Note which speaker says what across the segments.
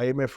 Speaker 1: IMF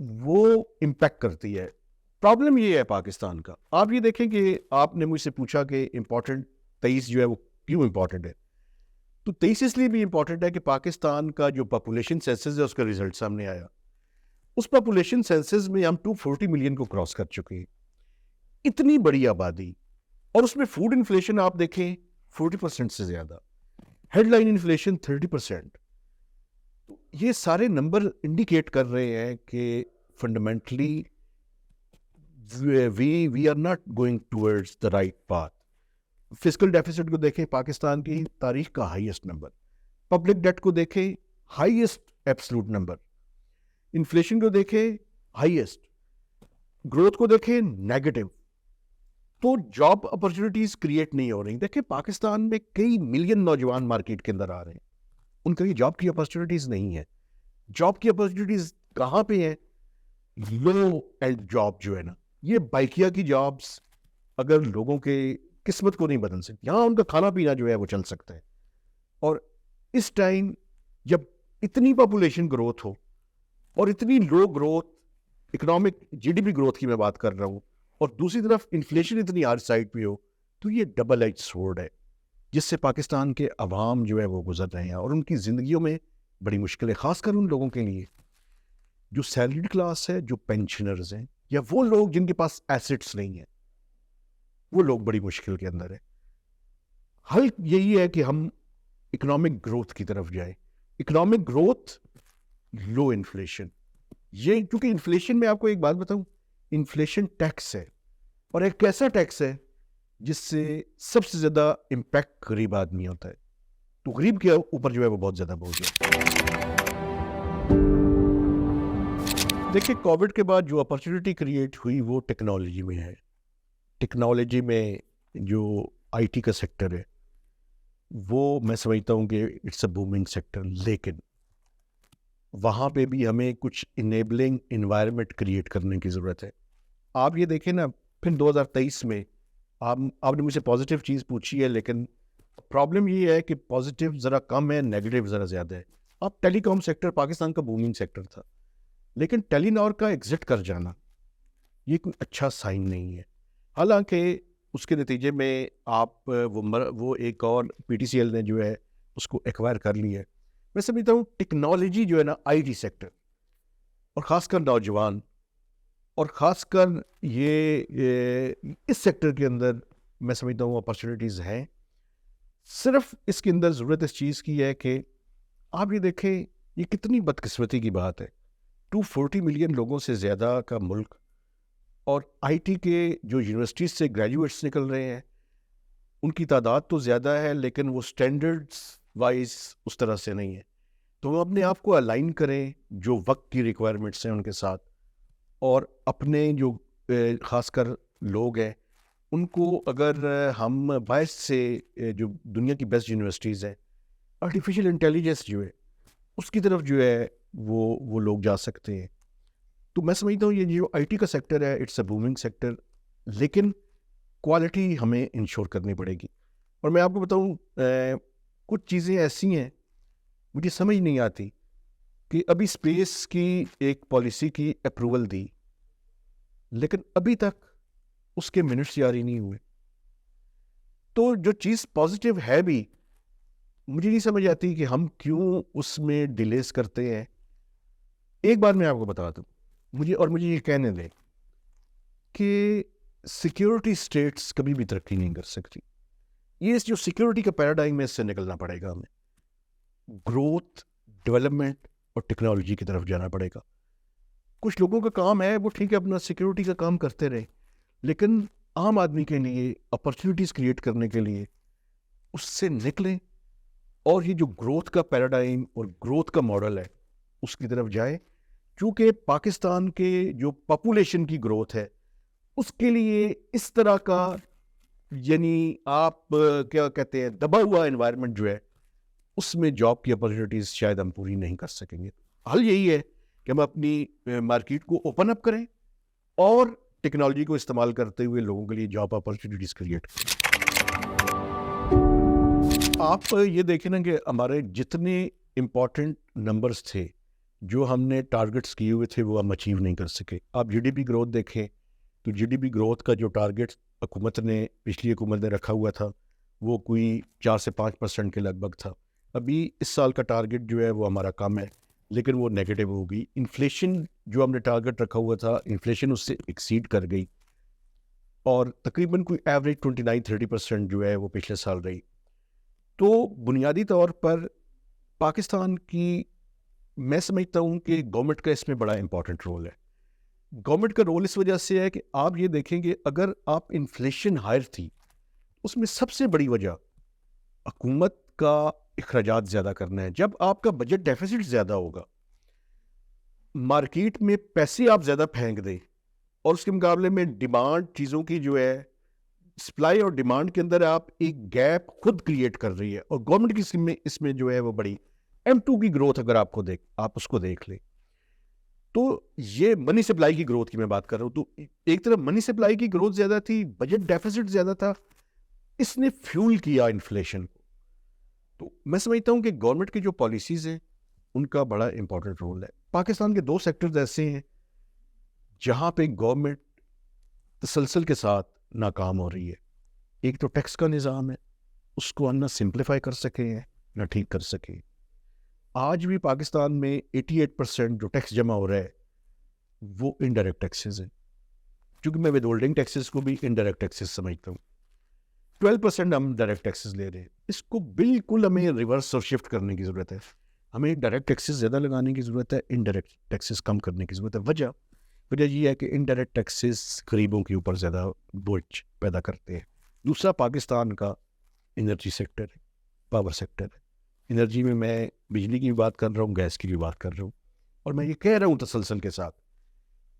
Speaker 1: وہ impact کرتی ہے. پرابلم یہ ہے پاکستان کا. آپ یہ دیکھیں کہ آپ نے مجھ سے پوچھا کہ امپورٹنٹ 23 جو ہے وہ کیوں امپورٹنٹ ہے. تو 23 اس لیے بھی امپورٹنٹ ہے کہ پاکستان کا جو پاپولیشن سینسس ہے اس کا ریزلٹ سامنے آیا. اس پاپولیشن سینسس میں ہم 240 ملین کو کراس کر چکے ہیں. اتنی بڑی آبادی, اور اس میں فوڈ انفلیشن آپ دیکھیں 40% سے زیادہ, ہیڈ لائن انفلیشن 30%. یہ سارے نمبر انڈیکیٹ کر رہے ہیں کہ fundamentally we are not going towards the right path. Fiscal deficit کو دیکھیں, پاکستان کی تاریخ کا ہائیسٹ نمبر. پبلک ڈیٹ کو دیکھیں, ہائیسٹ ایبسلوٹ نمبر. انفلیشن کو دیکھیں, ہائیسٹ. گروتھ کو دیکھیں, نیگیٹو. تو جاب اپرچونیٹیز کریٹ نہیں ہو رہی. دیکھیں پاکستان میں کئی ملین نوجوان مارکیٹ کے اندر آ رہے ہیں, ان کے لیے جاب کی اپرچونیٹیز نہیں ہے. جاب کی اپرچونیٹیز کہاں پہ ہیں؟ لو اینڈ جاب جو ہے نا, یہ بائکیا کی جابس اگر لوگوں کے قسمت کو نہیں بدل سکتی, یہاں ان کا کھانا پینا جو ہے وہ چل سکتا ہے. اور اس ٹائم جب اتنی پاپولیشن گروتھ ہو اور اتنی low growth, economic G D P growth کی میں بات کر رہا ہوں, اور دوسری طرف انفلیشن اتنی ہر سائڈ پہ ہو, تو یہ ڈبل ایج سورڈ ہے جس سے پاکستان کے عوام جو ہے وہ گزر رہے ہیں, اور ان کی زندگیوں میں بڑی مشکل ہے, خاص کر ان لوگوں کے لیے جو سیلریڈ کلاس ہے, جو پینشنرز ہیں, یا وہ لوگ جن کے پاس ایسٹس نہیں ہیں. وہ لوگ بڑی مشکل کے اندر ہے. حل یہی ہے کہ ہم اکنامک گروتھ کی طرف جائیں. اکنامک گروتھ, لو انفلیشن. یہ کیونکہ انفلیشن میں آپ کو ایک بات بتاؤں, انفلیشن ٹیکس ہے, اور ایک ایسا ٹیکس ہے جس سے سب سے زیادہ امپیکٹ غریب آدمی ہوتا ہے. تو غریب کے اوپر جو ہے وہ بہت زیادہ بوجھ ہے. دیکھیں کووڈ کے بعد جو اپرچونٹی کریٹ ہوئی وہ ٹیکنالوجی میں ہے. ٹیکنالوجی میں جو آئی ٹی کا سیکٹر ہے وہ میں سمجھتا ہوں کہ اٹس اے بومنگ سیکٹر, لیکن وہاں پہ بھی ہمیں کچھ انیبلنگ انوائرمنٹ کریٹ کرنے کی ضرورت ہے. آپ یہ دیکھیں نا, پھر 2023 میں آپ نے مجھ سے پازیٹیو چیز پوچھی ہے, لیکن پرابلم یہ ہے کہ پازیٹیو ذرا کم ہے, نیگیٹو ذرا زیادہ ہے. اب ٹیلی کام سیکٹر پاکستان کا بومنگ سیکٹر تھا, لیکن ٹیلی نار کا ایگزٹ کر جانا یہ کوئی اچھا سائن نہیں ہے. حالانکہ اس کے نتیجے میں آپ وہ ایک اور پی ٹی سی ایل نے جو ہے اس کو ایکوائر کر لی ہے. میں سمجھتا ہوں ٹیکنالوجی جو ہے نا, آئی ٹی سیکٹر, اور خاص کر نوجوان, اور خاص کر یہ اس سیکٹر کے اندر میں سمجھتا ہوں اپرچونیٹیز ہیں. صرف اس کے اندر ضرورت اس چیز کی ہے کہ آپ یہ دیکھیں, یہ کتنی بدقسمتی کی بات ہے, 240 ملین لوگوں سے زیادہ کا ملک, اور آئی ٹی کے جو یونیورسٹیز سے گریجویٹس نکل رہے ہیں ان کی تعداد تو زیادہ ہے, لیکن وہ سٹینڈرڈز وائز اس طرح سے نہیں ہے. تو ہم اپنے آپ کو الائن کریں جو وقت کی ریکوائرمنٹس ہیں ان کے ساتھ, اور اپنے جو خاص کر لوگ ہیں ان کو اگر ہم باعث سے جو دنیا کی بیسٹ یونیورسٹیز ہیں, آرٹیفیشیل انٹیلیجنس جو ہے اس کی طرف جو ہے وہ لوگ جا سکتے ہیں. تو میں سمجھتا ہوں یہ جو آئی ٹی کا سیکٹر ہے اٹس اے بومنگ سیکٹر, لیکن کوالٹی ہمیں انشور کرنی پڑے گی. اور میں آپ کو بتاؤں کچھ چیزیں ایسی ہیں مجھے سمجھ نہیں آتی کہ ابھی اسپیس کی ایک پالیسی کی اپروول دی, لیکن ابھی تک اس کے منٹس جاری نہیں ہوئے. تو جو چیز پازیٹیو ہے بھی مجھے نہیں سمجھ آتی کہ ہم کیوں اس میں ڈیلیز کرتے ہیں. ایک بات میں آپ کو بتا دوں, مجھے یہ کہنے دیں کہ سیکیورٹی اسٹیٹس کبھی بھی ترقی نہیں کر سکتی. یہ جو سیکیورٹی کا پیراڈائم ہے اس سے نکلنا پڑے گا ہمیں. گروتھ, ڈیولپمنٹ اور ٹیکنالوجی کی طرف جانا پڑے گا. کچھ لوگوں کا کام ہے وہ ٹھیک ہے اپنا سیکیورٹی کا کام کرتے رہے, لیکن عام آدمی کے لیے اپرچونیٹیز کریٹ کرنے کے لیے اس سے نکلیں, اور یہ جو گروتھ کا پیراڈائم اور گروتھ کا ماڈل ہے اس کی طرف جائے. چونکہ پاکستان کے جو پاپولیشن کی گروتھ ہے اس کے لیے اس طرح کا یعنی آپ کیا کہتے ہیں دبا ہوا انوائرمنٹ جو ہے اس میں جاب کی اپرچونیٹیز شاید ہم پوری نہیں کر سکیں گے. حل یہی ہے کہ ہم اپنی مارکیٹ کو اوپن اپ کریں اور ٹیکنالوجی کو استعمال کرتے ہوئے لوگوں کے لیے جاب اپرچونیٹیز کریٹ کریں. آپ یہ دیکھیں نا کہ ہمارے جتنے امپورٹنٹ نمبرز تھے جو ہم نے ٹارگٹس کیے ہوئے تھے وہ ہم اچیو نہیں کر سکے. آپ جی ڈی پی گروتھ دیکھیں تو جی ڈی پی گروتھ کا جو ٹارگٹ پچھلی حکومت نے رکھا ہوا تھا وہ کوئی 4 سے 5% کے لگ بھگ تھا. ابھی اس سال کا ٹارگٹ جو ہے وہ ہمارا کم ہے لیکن وہ نیگیٹو ہوگی. انفلیشن جو ہم نے ٹارگٹ رکھا ہوا تھا انفلیشن اس سے ایکسیڈ کر گئی اور تقریباً کوئی ایوریج 29-30% جو ہے وہ پچھلے سال رہی. تو بنیادی طور پر پاکستان کی میں سمجھتا ہوں کہ گورنمنٹ کا اس میں بڑا امپورٹنٹ رول ہے. گورنمنٹ کا رول اس وجہ سے ہے کہ آپ یہ دیکھیں گے اگر آپ انفلیشن ہائر تھی اس میں سب سے بڑی وجہ حکومت کا اخراجات زیادہ کرنا ہے. جب آپ کا بجٹ ڈیفیسٹ زیادہ ہوگا, مارکیٹ میں پیسے آپ زیادہ پھینک دیں اور اس کے مقابلے میں ڈیمانڈ چیزوں کی جو ہے سپلائی اور ڈیمانڈ کے اندر آپ ایک گیپ خود کریٹ کر رہی ہے. اور گورنمنٹ کی اس میں جو ہے وہ بڑی M2 کی گروتھ اگر آپ اس کو دیکھ لیں تو یہ منی سپلائی کی گروتھ کی میں بات کر رہا ہوں. تو ایک طرف منی سپلائی کی گروتھ زیادہ تھی, بجٹ ڈیفیسٹ زیادہ تھا, اس نے فیول کیا انفلیشن کو. تو میں سمجھتا ہوں کہ گورنمنٹ کی جو پالیسیز ہیں ان کا بڑا امپورٹنٹ رول ہے. پاکستان کے 2 سیکٹرز ایسے ہیں جہاں پہ گورنمنٹ تسلسل کے ساتھ ناکام ہو رہی ہے. ایک تو ٹیکس کا نظام ہے, اس کو ہم نہ سمپلیفائی کر سکے ہیں نہ ٹھیک کر سکے. آج بھی پاکستان میں 88% جو ٹیکس جمع ہو رہا ہے وہ انڈائریکٹ ٹیکسز ہیں, کیونکہ میں ود ہولڈنگ ٹیکسز کو بھی انڈائریکٹ ٹیکسز سمجھتا ہوں. 12% ہم ڈائریکٹ ٹیکسز لے رہے ہیں. اس کو بالکل ہمیں ریورس اور شفٹ کرنے کی ضرورت ہے. ہمیں ڈائریکٹ ٹیکسز زیادہ لگانے کی ضرورت ہے, انڈائریکٹ ٹیکسز کم کرنے کی ضرورت ہے. وجہ یہ ہے کہ انڈائریکٹ ٹیکسز غریبوں کے اوپر زیادہ بوجھ پیدا کرتے ہیں. دوسرا پاکستان کا انرجی سیکٹر ہے, پاور سیکٹر ہے. انرجی میں بجلی کی بھی بات کر رہا ہوں, گیس کی بھی بات کر رہا ہوں, اور میں یہ کہہ رہا ہوں تسلسل کے ساتھ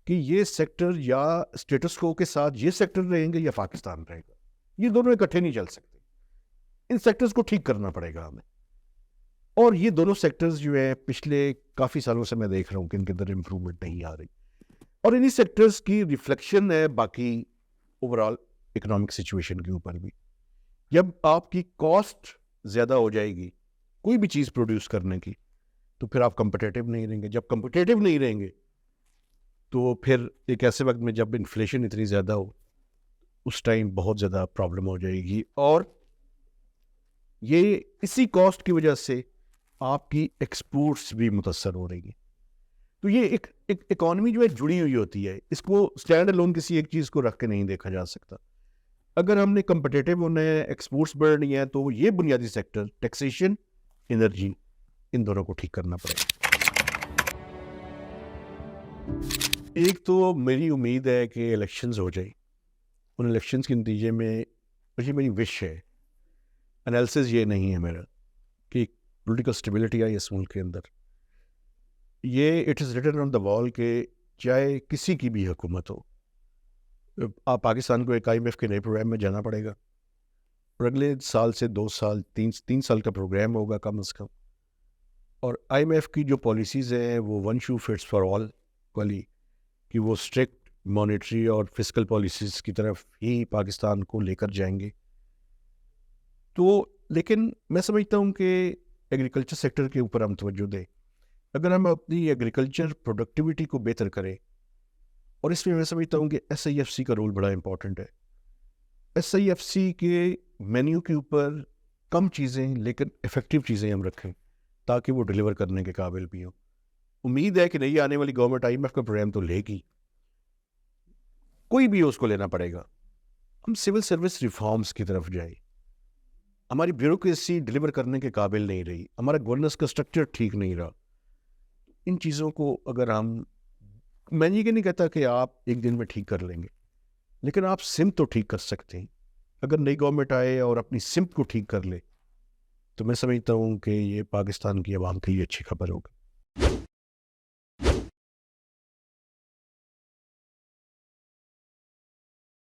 Speaker 1: کہ یہ سیکٹر یا اسٹیٹس کو کے ساتھ یہ سیکٹر رہیں گے یا پاکستان رہے گا. یہ دونوں اکٹھے نہیں چل سکتے. ان سیکٹرز کو ٹھیک کرنا پڑے گا ہمیں. اور یہ دونوں سیکٹرز جو ہے پچھلے کافی سالوں سے میں دیکھ رہا ہوں کہ ان کے اندر امپرومنٹ نہیں آ رہی, اور انہی سیکٹرز کی ریفلیکشن ہے باقی اوور آل اکنامک سچویشن کے اوپر بھی. جب آپ کی کاسٹ زیادہ ہو جائے گی کوئی بھی چیز پروڈیوس کرنے کی تو پھر آپ کمپٹیٹیو نہیں رہیں گے. جب کمپٹیٹیو نہیں رہیں گے تو پھر ایک ایسے وقت میں جب انفلیشن اتنی زیادہ ہو اس ٹائم بہت زیادہ پرابلم ہو جائے گی. اور یہ اسی کاسٹ کی وجہ سے آپ کی ایکسپورٹس بھی متاثر ہو رہی ہیں. تو یہ ایک اکانومی جو ہے جڑی ہوئی ہوتی ہے, اس کو اسٹینڈ الون کسی ایک چیز کو رکھ کے نہیں دیکھا جا سکتا. اگر ہم نے کمپٹیٹیو ہونا ہے, ایکسپورٹس بڑھنی ہے, تو یہ بنیادی سیکٹر ٹیکسیشن, انرجی, ان دونوں کو ٹھیک کرنا پڑے گا. ایک تو میری امید ہے کہ الیکشنز ہو جائیں. ان الیکشنز کے نتیجے میں یہ میری وش ہے, انالیسز یہ نہیں ہے میرا, کہ پولیٹیکل اسٹیبلٹی آئی اس ملک کے اندر. یہ اٹ از ریٹن آن دا وال کہ چاہے کسی کی بھی حکومت ہو, آپ پاکستان کو ایک IMF کے نئے پروگرام میں جانا پڑے گا, اور اگلے سال سے 2 سال 3 سال کا پروگرام ہوگا کم از کم. اور IMF کی جو پالیسیز ہیں وہ ون شو فٹس فار آل والی, کہ وہ اسٹرکٹ مانیٹری اور فسکل پالیسیز کی طرف ہی پاکستان کو لے کر جائیں گے. تو لیکن میں سمجھتا ہوں کہ ایگریکلچر سیکٹر کے اوپر ہم توجہ دیں. اگر ہم اپنی ایگریکلچر پروڈکٹیوٹی کو بہتر کریں, اور اس میں سمجھتا ہوں کہ SIFC کا رول بڑا امپورٹنٹ ہے. SIFC کے مینیو کے اوپر کم چیزیں لیکن افیکٹو چیزیں ہم رکھیں تاکہ وہ ڈیلیور کرنے کے قابل بھی ہوں. امید ہے کہ نئی آنے والی گورنمنٹ IMF کا پروگرام تو لے گی, کوئی بھی اس کو لینا پڑے گا. ہم سول سروس ریفارمز کی طرف جائیں. ہماری بیوروکریسی ڈیلیور کرنے کے قابل نہیں رہی, ہمارا گورننس کا اسٹرکچر ٹھیک نہیں رہا. ان چیزوں کو اگر میں یہ نہیں کہتا کہ آپ ایک دن میں ٹھیک کر لیں گے, لیکن آپ سمت تو ٹھیک کر سکتے ہیں. اگر نئی گورنمنٹ آئے اور اپنی سمت کو ٹھیک کر لے تو میں سمجھتا ہوں کہ یہ پاکستان کی عوام کے لیے اچھی خبر ہوگی.